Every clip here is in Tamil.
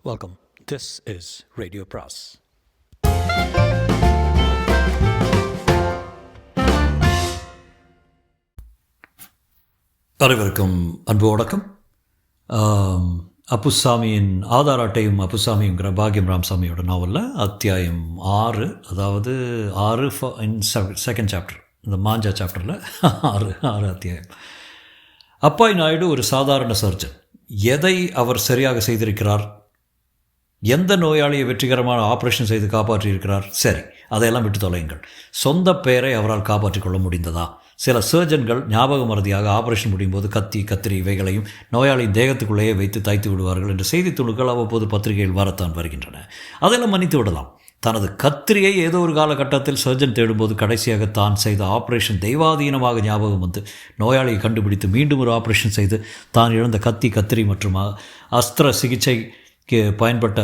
Welcome. This is Radio Pras. அனைவருக்கும் அன்பு வணக்கம். அப்புசாமியின் ஆதார் அட்டையும் அப்புசாமிங்கிற பாக்யம் ராமசாமியோட நாவலில் அத்தியாயம் 6, அதாவது 6 இன் செகண்ட் சாப்டர், இந்த மாஞ்சா சாப்டரில் 6 அத்தியாயம். அப்பாய் நாயுடு ஒரு சாதாரண சர்ஜன். எதை அவர் சரியாக செய்திருக்கிறார்? எந்த நோயாளியை வெற்றிகரமான ஆப்ரேஷன் செய்து காப்பாற்றியிருக்கிறார்? சரி, அதையெல்லாம் விட்டு தொலையுங்கள். சொந்த பெயரை அவரால் காப்பாற்றிக் கொள்ள முடிந்ததா? சில சர்ஜன்கள் ஞாபக மறதியாக ஆப்ரேஷன் முடியும் போது கத்தி, கத்திரி இவைகளையும் நோயாளியின் தேகத்துக்குள்ளேயே வைத்து தைத்து விடுவார்கள் என்ற செய்தி துணுக்கள் அவ்வப்போது பத்திரிகையில் வரத்தான் வருகின்றன. அதெல்லாம் மன்னித்து விடலாம். தனது கத்திரியை ஏதோ ஒரு காலகட்டத்தில் சர்ஜன் தேடும்போது கடைசியாக தான் செய்த ஆப்ரேஷன் தெய்வாதீனமாக ஞாபகம் வந்து நோயாளியை கண்டுபிடித்து மீண்டும் ஒரு ஆப்ரேஷன் செய்து தான் இழந்த கத்தி, கத்திரி மற்றும் அஸ்திர சிகிச்சைக்கு பயன்பட்ட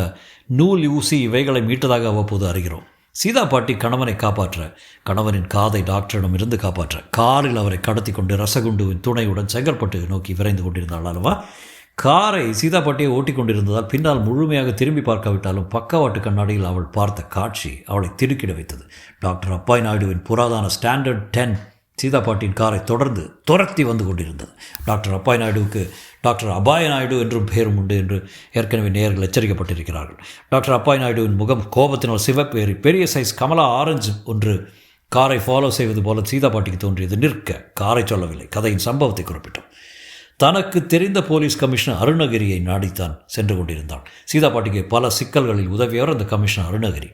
நூல், ஊசி இவைகளை மீட்டதாக அவ்வப்போது அறிகிறோம். சீதா பாட்டி கணவனை காப்பாற்ற, கணவனின் காதை டாக்டரிடம் இருந்து காப்பாற்ற காரில் அவரை கடத்தி கொண்டு ரசகுண்டுவின் துணையுடன் செங்கற்பட்டு நோக்கி விரைந்து கொண்டிருந்தாள் அல்லவா? காரை சீதா பாட்டியை ஓட்டி கொண்டிருந்ததால் பின்னால் முழுமையாக திரும்பி பார்க்காவிட்டாலும் பக்கவாட்டு கண்ணாடியில் அவள் பார்த்த காட்சி அவளை திடுக்கிட வைத்தது. டாக்டர் அப்பாய் நாயுடுவின் புராதான ஸ்டாண்டர்ட் 10 சீதா பாட்டியின் காரை தொடர்ந்து துரத்தி வந்து கொண்டிருந்தது. டாக்டர் அப்பாய் நாயுடுவுக்கு டாக்டர் அபாய நாயுடு என்றும் பெயரும் உண்டு என்று ஏற்கனவே நேயர்கள் எச்சரிக்கப்பட்டிருக்கிறார்கள். டாக்டர் அப்பாய் நாயுடுவின் முகம் கோபத்தினால் சிவப்பேறி பெரிய சைஸ் கமலா ஆரஞ்சு ஒன்று காரை ஃபாலோ செய்வது போல சீதா பாட்டிக்கு தோன்றியது. நிற்க காரை சொல்லவில்லை, கதையின் சம்பவத்தை குறிப்பிட்டோம். தனக்கு தெரிந்த போலீஸ் கமிஷனர் அருணகிரியை நாடித்தான் சென்று கொண்டிருந்தான். சீதா பாட்டிக்கு பல சிக்கல்களில் உதவியவர் அந்த கமிஷனர் அருணகிரி.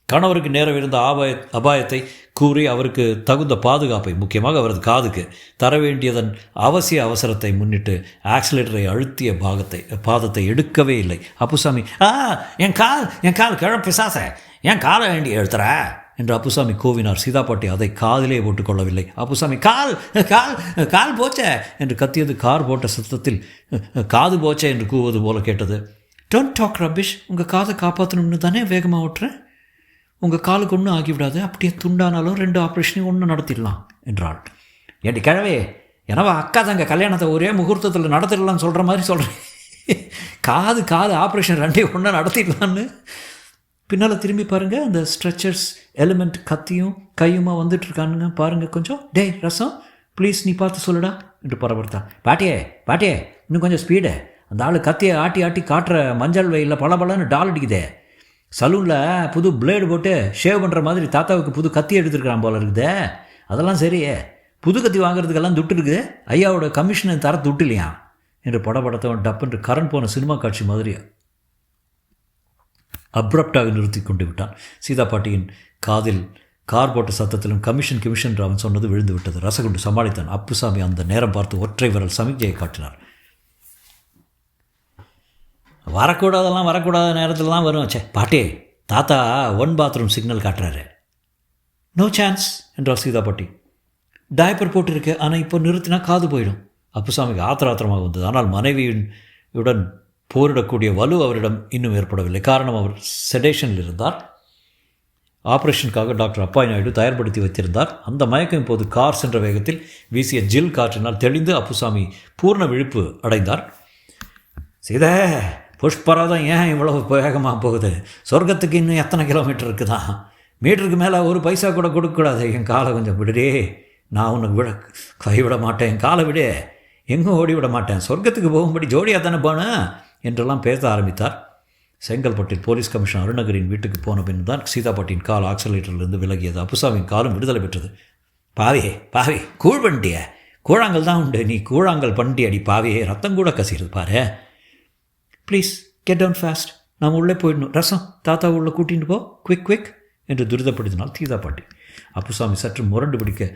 கணவருக்கு நேரவிருந்த அபாயத்தை கூறி அவருக்கு தகுந்த பாதுகாப்பை, முக்கியமாக அவரது காதுக்கு தர வேண்டியதன் அவசரத்தை முன்னிட்டு ஆக்சிலேட்டரை அழுத்திய பாதத்தை எடுக்கவே இல்லை. அப்புசாமி, என் கால் கிழப்பிசாச, என் காலை வேண்டி எழுத்துற என்று அப்புசாமி கூவினார். சீதா பாட்டி அதை காதிலே போட்டுக்கொள்ளவில்லை. அப்புசாமி, கால் கால் கால் போச்சே என்று கத்தியது கார் போட்ட சத்தத்தில் காது போச்சே என்று கூவது போல கேட்டது. டோன்ட் டாக் ரபிஷ், உங்கள் காதை காப்பாற்றணும்னு தானே வேகமாக ஓட்டுறேன். உங்கள் காலுக்கு ஒன்றும் ஆகிவிடாது, அப்படியே துண்டானாலும் 2 ஆப்ரேஷனையும் ஒன்று நடத்திடலாம் என்றாள். ஏண்டி கிழவே, எனவே அக்கா தங்க கல்யாணத்தை ஒரே முகூர்த்தத்தில் நடத்திடலாம்னு சொல்கிற மாதிரி சொல்கிறேன். காது ஆப்ரேஷன் 2 ஒன்றா நடத்திடலான்னு. பின்னால் திரும்பி பாருங்கள், அந்த ஸ்ட்ரெச்சர்ஸ் எலிமெண்ட் கத்தியும் கையுமா வந்துட்டுருக்கானுங்க பாருங்கள். கொஞ்சம் டேய் ரசம், ப்ளீஸ் நீ பார்த்து சொல்லுடா என்று பரபரத்தான். பாட்டியே இன்னும் கொஞ்சம் ஸ்பீடு. அந்த ஆள் கத்தியை ஆட்டி ஆட்டி காட்டுற மஞ்சள் வெயிலில் பளபளன்னு டால் அடிக்குதே. சலூனில் புது பிளேடு போட்டு ஷேவ் பண்ணுற மாதிரி தாத்தாவுக்கு புது கத்தி எடுத்துருக்கிறான் போல இருக்குதே. அதெல்லாம் சரியே, புது கத்தி வாங்குறதுக்கெல்லாம் துட்டு இருக்குது, ஐயாவோட கமிஷனை தர துட்டு இல்லையா என்று படத்தவன் டப்புன்று கரண்ட் போன சினிமா காட்சி மாதிரி அப்ரப்டாக நிறுத்தி கொண்டு விட்டான். சீதா பாட்டியின் காதில் கார் போட்ட சத்தத்திலும் கமிஷன் அவன் சொன்னது விழுந்து விட்டது. ரசகுண்டு சமாளித்தான். அப்புசாமி அந்த நேரம் பார்த்து ஒற்றை விரல் சமிக்ஞையை காட்டினார். வரக்கூடாத நேரத்தில் தான் வரும். பாட்டே, தாத்தா 1 பாத்ரூம் சிக்னல் காட்டுறாரு. நோ சான்ஸ் என்றார் சீதா பாட்டி. டைப்பர் போட்டிருக்கு, ஆனால் இப்போ நிறுத்தினா காது போயிடும். அப்புசாமிக்கு ஆத்திரமாக வந்தது. ஆனால் மனைவியுடன் போரிடக்கூடிய வலு அவரிடம் இன்னும் ஏற்படவில்லை. காரணம், அவர் செடேஷனில் இருந்தார். ஆப்ரேஷனுக்காக டாக்டர் அப்பாய் நாயுடு தயார்படுத்தி வைத்திருந்தார். அந்த மயக்கம் இப்போது கார் சென்ற வேகத்தில் வீசிய ஜில் காற்றினால் தெளிந்து அப்புசாமி பூர்ண விழிப்பு அடைந்தார். சீதா, புஷ்பராதம் ஏன் இவ்வளவு வேகமாக போகுது? சொர்க்கத்துக்கு இன்னும் எத்தனை கிலோமீட்டர் இருக்குதான்? மீட்டருக்கு மேலே 1 பைசா கூட கொடுக்கக்கூடாது. என் காலை கொஞ்சம் விடுடே, நான் உனக்கு கைவிட மாட்டேன். என் காலை விடு, எங்கும் ஓடிவிட மாட்டேன். சொர்க்கத்துக்கு போகும்படி ஜோடியாக தானே போனேன் என்றெல்லாம் பேச ஆரம்பித்தார். செங்கல்பட்டில் போலீஸ் கமிஷனர் அருணகிரியின் வீட்டுக்கு போன பின் தான் சீதா பாட்டியின் கால் ஆக்சிலேட்டரிலிருந்து விலகியது. அப்புசாமியின் காலும் விடுதலை பெற்றது. பாவி கூழ் பண்ணிட்டிய, கூழாங்கல் தான் உண்டு, நீ கூழாங்கல் பண்ணிட்டி அடி பாவியே, ரத்தம் கூட கசிகிறது பாரு. ப்ளீஸ் கெட் டவுன் ஃபாஸ்ட், நாம் உள்ளே போயிடணும். ரசம், தாத்தா உள்ளே கூட்டிகிட்டு போ, குவிக் என்று துரிதப்படுத்தினாள் சீதா பாட்டி. அப்புசாமி சற்று முரண்டு பிடிக்க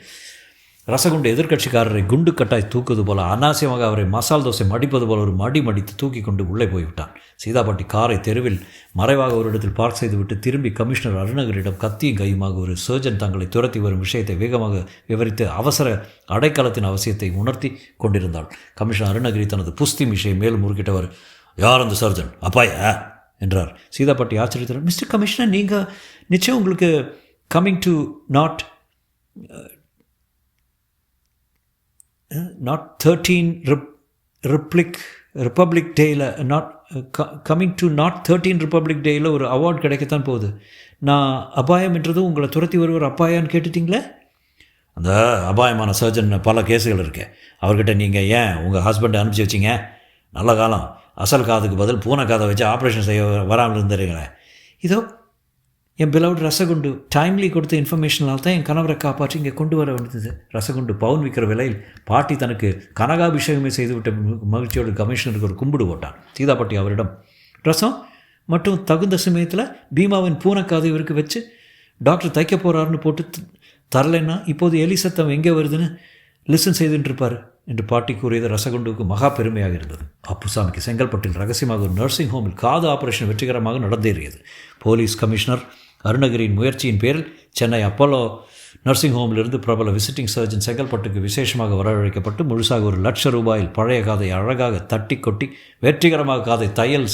ரசகுண்டு எதிர்கட்சிக்காரரை குண்டு கட்டாய் தூக்குவது போல, அனாவசியமாக அவரை மசால் தோசை மடிப்பது போல ஒரு மடித்து தூக்கி கொண்டு உள்ளே போய்விட்டான். சீதா பாட்டி காரை தெருவில் மறைவாக ஒரு இடத்தில் பார்க் செய்துவிட்டு திரும்பி கமிஷனர் அருணகிரியிடம் கத்தியும் கையுமாக ஒரு சர்ஜன் தங்களை துரத்தி வரும் விஷயத்தை வேகமாக விவரித்து அவசர அடைக்கலத்தின் அவசியத்தை உணர்த்தி கொண்டிருந்தாள். கமிஷனர் அருணகிரி தனது புஸ்தி மிஷையை மேலும் முறுக்கிட்டவர், யார் அந்த சர்ஜன்? அப்பாயா என்றார். சீதா பாட்டி ஆச்சரியத்தார். மிஸ்டர் கமிஷனர், நீங்கள் நிச்சயம் உங்களுக்கு கம்மிங் டு நாட் 13 ரிப்பப்ளிக் டேயில் கம்மிங் டு நாட் 13 ரிப்பப்ளிக் டேயில் ஒரு அவார்டு கிடைக்கத்தான் போகுது. நான் அபாயம் என்றதும் உங்களை துரத்தி வருவர் அப்பாயான்னு கேட்டுட்டிங்களே? அந்த அபாயமான சர்ஜன் பல கேஸுகள் இருக்கு. அவர்கிட்ட நீங்கள் ஏன் உங்கள் ஹஸ்பண்டை அனுப்பிச்சி வச்சிங்க? நல்ல காலம், அசல் காதுக்கு பதில் பூனை காதை வச்சு ஆப்ரேஷன் செய்ய வராமல் இருந்துருங்களேன். இதோ என் பிலவுட் ரசகுண்டு டைம்லி கொடுத்த இன்ஃபர்மேஷனால் தான் என் கணவரை காப்பாற்றி இங்கே கொண்டு வர வேண்டியது. ரசகுண்டு பவுன் விற்கிற விலையில் பாட்டி தனக்கு கனகாபிஷேகமே செய்துவிட்ட மகிழ்ச்சியோடு கமிஷனருக்கு ஒரு கும்பிடு போட்டான். சீதாப்பட்டி அவரிடம் ரசம் மட்டும் தகுந்த சமயத்தில் பீமாவின் பூனைக்காது இவருக்கு வச்சு டாக்டர் தைக்க போகிறாருன்னு போட்டு தரலைன்னா இப்போது எலி சத்தம் எங்கே வருதுன்னு லிசன் செய்துட்டுருப்பார் என்று பாட்டி கூறியது ரசகுண்டுவுக்கு மகா பெருமையாக இருந்தது. அப்புசாமிக்கு செங்கல்பட்டில் ரகசியமாக ஒரு நர்சிங் ஹோமில் காது ஆபரேஷன் வெற்றிகரமாக நடந்தேறியது. போலீஸ் கமிஷனர் அருணகிரியின் முயற்சியின் பேரில் சென்னை அப்போலோ நர்சிங் ஹோமிலிருந்து பிரபல விசிட்டிங் சர்ஜன் செங்கல்பட்டுக்கு விசேஷமாக வரவழைக்கப்பட்டு முழுசாக 1,00,000 ரூபாயில் பழைய காதை அழகாக தட்டி கொட்டி வெற்றிகரமாக காதை தையல்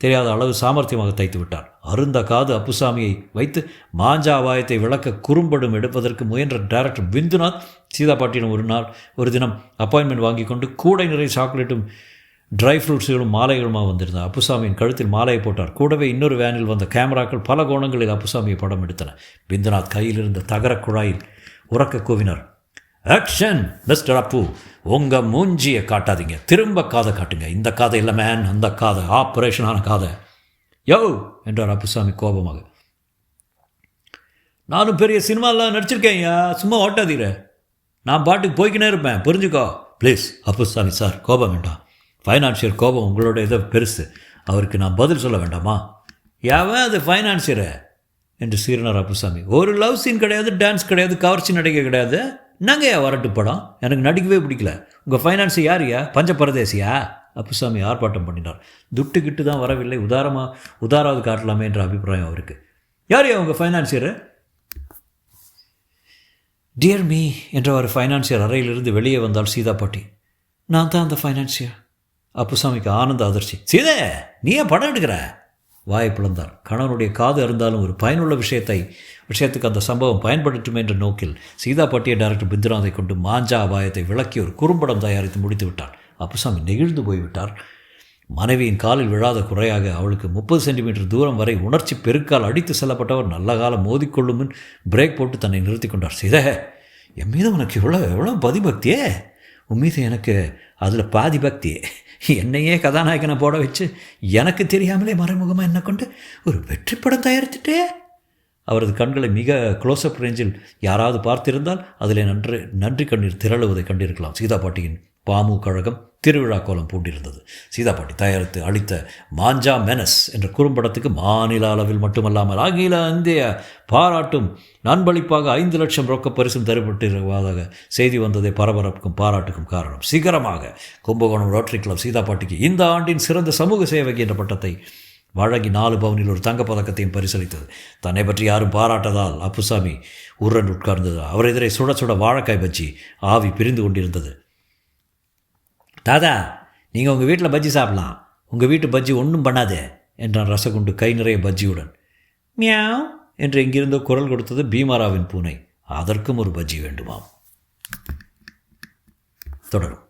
தெரியாத அளவு சாமர்த்தியமாக தைத்து விட்டார். அருந்த காது அப்புசாமியை வைத்து மாஞ்சா அபாயத்தை விளக்க குறும்படம் எடுப்பதற்கு முயன்ற டைரக்டர் பிந்துநாத் சீதாபாட்டியிடம் ஒரு தினம் அப்பாயின்மெண்ட் வாங்கி கொண்டு கூடை நிறைய சாக்லேட்டும் ட்ரை ஃப்ரூட்ஸுகளும் மாலைகளுமாக வந்திருந்தார். அப்புசாமியின் கழுத்தில் மாலையை போட்டார். கூடவே இன்னொரு வேனில் வந்த கேமராக்கள் பல கோணங்களில் அப்புசாமியை படம் எடுத்தன. பிந்துநாத் கையில் இருந்த தகர குழாயில் உறக்க கூவினார், ஆக்ஷன் மிஸ்டர் அப்பு, உங்கள் மூஞ்சியை காட்டாதீங்க, திரும்ப காதை காட்டுங்க. இந்த காதை இல்லை மேன், அந்த காதை, ஆப்ரேஷனான காதை. யோ என்றார் அப்புசாமி கோபமாக. நானும் பெரிய சினிமாலாம் நடிச்சிருக்கேன்யா, சும்மா ஓட்டாதீர, நான் பாட்டுக்கு போய்க்கினே இருப்பேன், புரிஞ்சுக்கோ ப்ளீஸ். அப்புசாமி சார், கோபம் வேண்டாம். ஃபைனான்சியர் கோபம் உங்களோட இதை பெருசு, அவருக்கு நான் பதில் சொல்ல வேண்டாமா? யாவன் அது ஃபைனான்சியரை என்று சீரனார் அப்புசாமி. ஒரு லவ் சீன் கிடையாது, டான்ஸ் கிடையாது, கவர்ச்சி நடிகை கிடையாது. என்னங்கய்யா வரட்டு படம், எனக்கு நடிக்கவே பிடிக்கல. உங்கள் ஃபைனான்ஸு யாரையா, பஞ்ச பரதேசியா? அப்புசாமி ஆர்ப்பாட்டம் பண்ணினார். துட்டுக்கிட்டு தான் வரவில்லை, உதாராவது காட்டலாமே என்ற அபிப்பிராயம் அவருக்கு. யாரையா உங்கள் ஃபைனான்சியரு? டியர் மீ என்ற ஒரு ஃபைனான்சியர் அறையிலிருந்து வெளியே வந்தால் சீதாபாட்டி. நான் தான் அந்த ஃபைனான்சியர். அப்புசாமிக்கு ஆனந்த அதிர்ச்சி. சீதே, நீ ஏன் படம் எடுக்கிற? வாயை பிளந்தார். கணவனுடைய காது அருந்தாலும் ஒரு பயனுள்ள விஷயத்துக்கு அந்த சம்பவம் பயன்படுத்தும் என்ற நோக்கில் சீதாபாட்டியை டைரக்டர் பிந்துநாதை கொண்டு மாஞ்சா அபாயத்தை விளக்கி ஒரு குறும்படம் தயாரித்து முடித்து விட்டார். அப்புசாமி நெகிழ்ந்து போய்விட்டார். மனைவியின் காலில் விழாத குறையாக அவளுக்கு 30 சென்டிமீட்டர் தூரம் வரை உணர்ச்சி பெருக்கால் அடித்து செல்லப்பட்டவர் நல்ல காலம் மோதிக்கொள்ளும் பிரேக் போட்டு தன்னை நிறுத்தி கொண்டார். சீதே, என் மீது உனக்கு எவ்வளோ பதிபக்தியே, உன் மீது எனக்கு அதில் பாதி பக்தியே. என்னையே கதாநாயகனை போட வச்சு எனக்கு தெரியாமலே மறைமுகமாக என்ன கொண்டு ஒரு வெற்றி படம் தயாரித்துட்டே. அவரது கண்களை மிக க்ளோஸ்அப் ரேஞ்சில் யாராவது பார்த்திருந்தால் அதில் நன்றி கண்ணீர் திரளுவதை கண்டிருக்கலாம். சீதாபாட்டியின் பாமு கழகம் திருவிழா கோலம் பூண்டிருந்தது. சீதாபாட்டி தயாரித்து அளித்த மாஞ்சா மெனஸ் என்ற குறும்படத்துக்கு மாநில அளவில் மட்டுமல்லாமல் அகில இந்திய பாராட்டும் நண்பளிப்பாக 5 லட்சம் ரொக்க பரிசும் தரப்பட்டிருப்பதாக செய்தி வந்ததை பரபரப்புக்கும் பாராட்டுக்கும் காரணம். சிகரமாக கும்பகோணம் ரோட்டரி கிளப் சீதாபாட்டிக்கு இந்த ஆண்டின் சிறந்த சமூக சேவகி என்ற பட்டத்தை வழங்கி 4 பவுனில் ஒரு தங்கப்பதக்கத்தையும் பரிசளித்தது. தன்னை பற்றி யாரும் பாராட்டதால் அப்புசாமி உருண்டு உட்கார்ந்தது. அவர் எதிரே சுட சுட வாழைக்காய் பஜ்ஜி ஆவி பிரிந்து கொண்டிருந்தது. தாதா, நீங்கள் உங்கள் வீட்டில் பஜ்ஜி சாப்பிடலாம், உங்கள் வீட்டு பஜ்ஜி ஒன்றும் பண்ணாதே என்றான் ரசகுண்டு கை நிறைய பஜ்ஜியுடன். மியாவ் என்று எங்கிருந்தோ குரல் கொடுத்தது பீமாராவின் பூனை. அதற்கும் ஒரு பஜ்ஜி வேண்டுமாம். தொடரும்.